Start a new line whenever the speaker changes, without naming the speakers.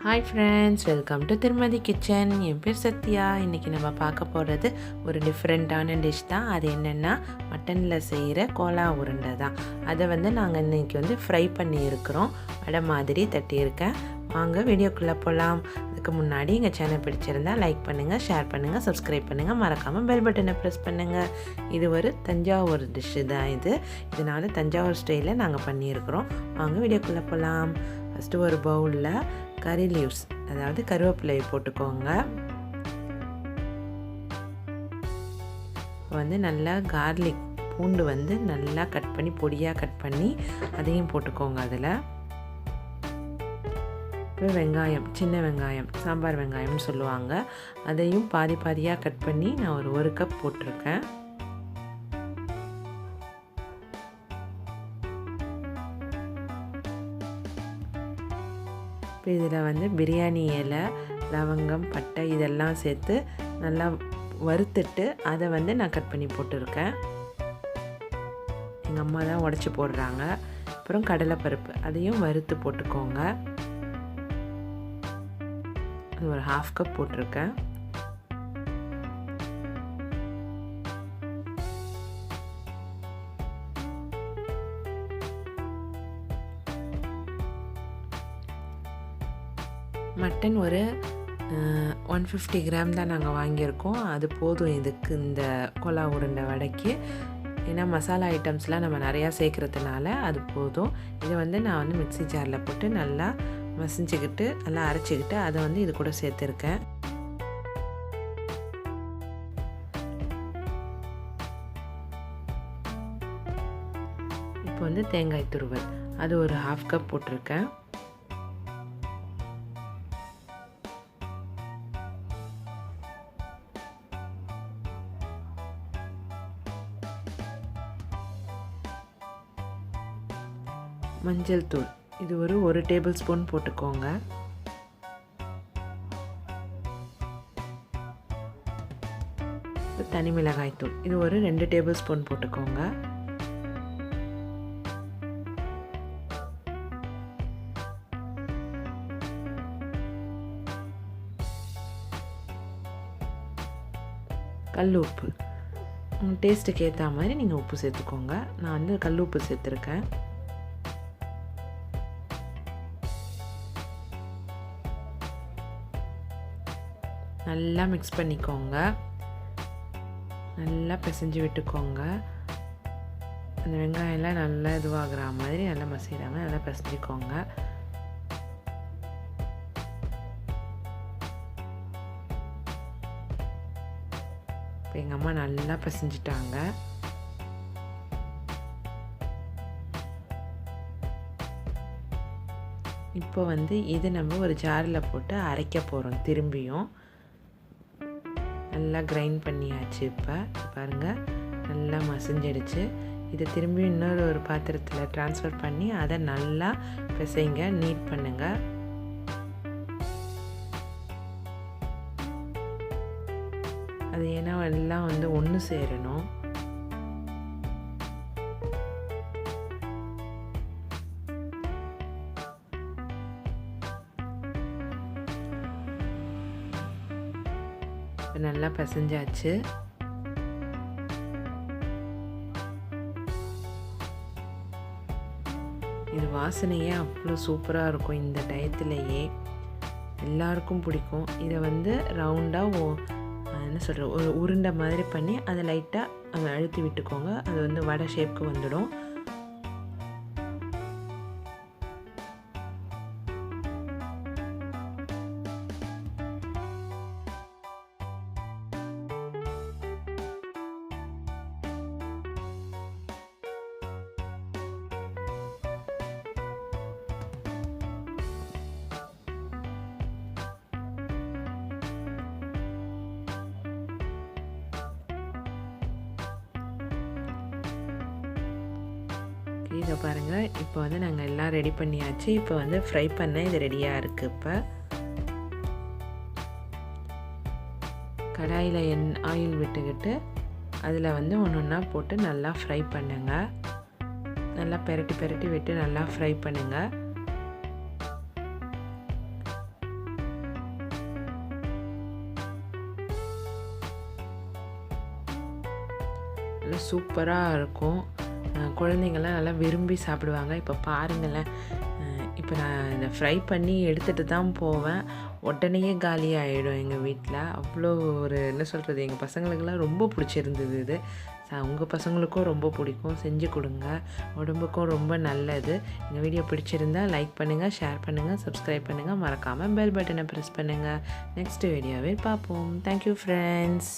Hi friends, welcome to Thirumathi Kitchen. என் பேர் சத்யா. இன்றைக்கி நம்ம பார்க்க போகிறது ஒரு டிஃப்ரெண்ட்டான டிஷ் தான். அது என்னென்னா மட்டனில் செய்கிற கோலா உருண்டை தான். அதை நாங்கள் இன்றைக்கி ஃப்ரை பண்ணியிருக்கிறோம். வடை மாதிரி தட்டியிருக்கேன். வாங்க வீடியோக்குள்ளே போகலாம். அதுக்கு முன்னாடி எங்கள் சேனல் பிடிச்சிருந்தால் லைக் பண்ணுங்கள், ஷேர் பண்ணுங்கள், சப்ஸ்கிரைப் பண்ணுங்கள், மறக்காமல் பெல் பட்டனை ப்ரெஸ் பண்ணுங்கள். இது ஒரு தஞ்சாவூர் டிஷ்ஷு தான். இதனால் தஞ்சாவூர் ஸ்டைலில் நாங்கள் பண்ணியிருக்கிறோம். வாங்க வீடியோக்குள்ளே போகலாம். ஃபஸ்ட்டு ஒரு பவுலில் கறி லீவ்ஸ், அதாவது கருவேப்பிலை போட்டுக்கோங்க. நல்லா கார்லிக் பூண்டு நல்லா கட் பண்ணி பொடியாக கட் பண்ணி அதையும் போட்டுக்கோங்க. அதில் இப்போ வெங்காயம், சின்ன வெங்காயம், சாம்பார் வெங்காயம்னு சொல்லுவாங்க, அதையும் பாதி பாதியாக கட் பண்ணி நான் ஒரு கப் போட்டிருக்கேன். இப்போ இதில் பிரியாணி இலை, லவங்கம், பட்டை இதெல்லாம் சேர்த்து நல்லா வறுத்துட்டு அதை நான் கட் பண்ணி போட்டிருக்கேன். எங்கள் அம்மா தான் உடச்சி போடுறாங்க. அப்புறம் கடலைப்பருப்பு, அதையும் வறுத்து போட்டுக்கோங்க. அது ஒரு 1/2 கப் போட்டிருக்கேன். மட்டன் ஒரு 150 கிராம் தான் நாங்கள் வாங்கியிருக்கோம். அது போதும் இதுக்கு, இந்த கோலா உருண்டை வடைக்கு. ஏன்னா மசாலா ஐட்டம்ஸ்லாம் நம்ம நிறையா சேர்க்குறதுனால அது போதும். இதை நான் மிக்ஸி ஜாரில் போட்டு நல்லா மசிஞ்சிக்கிட்டு நல்லா அரைச்சிக்கிட்டு அதை இது கூட சேர்த்துருக்கேன். இப்போ தேங்காய் துருவல், அது ஒரு 1/2 கப் போட்டிருக்கேன். மஞ்சள் தூள், இது ஒரு 1 டேபிள் ஸ்பூன் போட்டுக்கோங்க. தனி மிளகாய் தூள், இது ஒரு 2 டேபிள் ஸ்பூன் போட்டுக்கோங்க. கல் உப்பு, உங்கள் டேஸ்ட்டுக்கு ஏற்ற மாதிரி நீங்கள் உப்பு சேர்த்துக்கோங்க. நான் கல் உப்பு சேர்த்துருக்கேன். நல்லா மிக்ஸ் பண்ணிக்கோங்க. நல்லா பிசைஞ்சு விட்டுக்கோங்க. அந்த வெங்காயம்லாம் நல்லா இதுவாகிற மாதிரி நல்லா மசிறாங்க, நல்லா பிசைஞ்சிக்கோங்க. இப்போ எங்கள் அம்மா நல்லா பிசைஞ்சிட்டாங்க. இப்போ இது நம்ம ஒரு ஜாரில் போட்டு அரைக்க போகிறோம். திரும்பியும் நல்லா கிரைண்ட் பண்ணியாச்சு. இப்போ பாருங்கள், நல்லா மசிஞ்சிடுச்சு. இதை திரும்பி இன்னொரு பாத்திரத்தில் ட்ரான்ஸ்ஃபர் பண்ணி அதை நல்லா பிசைங்க, நீட் பண்ணுங்கள். அது ஏன்னா எல்லாம் ஒன்று சேரணும். நல்லா பிசைஞ்சாச்சு. இது வாசனையே அவ்வளோ சூப்பராக இருக்கும். இந்த டயத்துலேயே எல்லாருக்கும் பிடிக்கும். இதை ரவுண்டாக என்ன சொல்கிற ஒரு உருண்டை மாதிரி பண்ணி அதை லைட்டாக அழுத்தி விட்டுக்கோங்க. அது வடை ஷேப்புக்கு வந்துடும். இதை பாருங்கள், இப்போ நாங்கள் எல்லாம் ரெடி பண்ணியாச்சு. இப்போ ஃப்ரை பண்ண இது ரெடியாக இருக்குது. இப்போ கடாயில் ஆயில் விட்டுக்கிட்டு அதில் ஒன்று ஒன்றா போட்டு நல்லா ஃப்ரை பண்ணுங்கள். நல்லா பெரட்டி விட்டு நல்லா ஃப்ரை பண்ணுங்கள். நல்லா சூப்பராக இருக்கும். குழந்தைங்கள்லாம் நல்லா விரும்பி சாப்பிடுவாங்க. இப்போ பாருங்களேன், இப்போ நான் இதை ஃப்ரை பண்ணி எடுத்துகிட்டு தான் போவேன். உடனே காலி ஆகிடும் எங்கள் வீட்டில். அவ்வளோ ஒரு என்ன சொல்கிறது, எங்கள் பசங்களுக்கெல்லாம் ரொம்ப பிடிச்சிருந்தது இது. உங்கள் பசங்களுக்கும் ரொம்ப பிடிக்கும். செஞ்சு கொடுங்க, உடம்புக்கும் ரொம்ப நல்லது. எங்கள் வீடியோ பிடிச்சிருந்தால் லைக் பண்ணுங்கள், ஷேர் பண்ணுங்கள், சப்ஸ்கிரைப் பண்ணுங்கள், மறக்காமல் பெல் பட்டனை ப்ரெஸ் பண்ணுங்கள். நெக்ஸ்ட் வீடியோவில் பார்ப்போம். Thank you friends.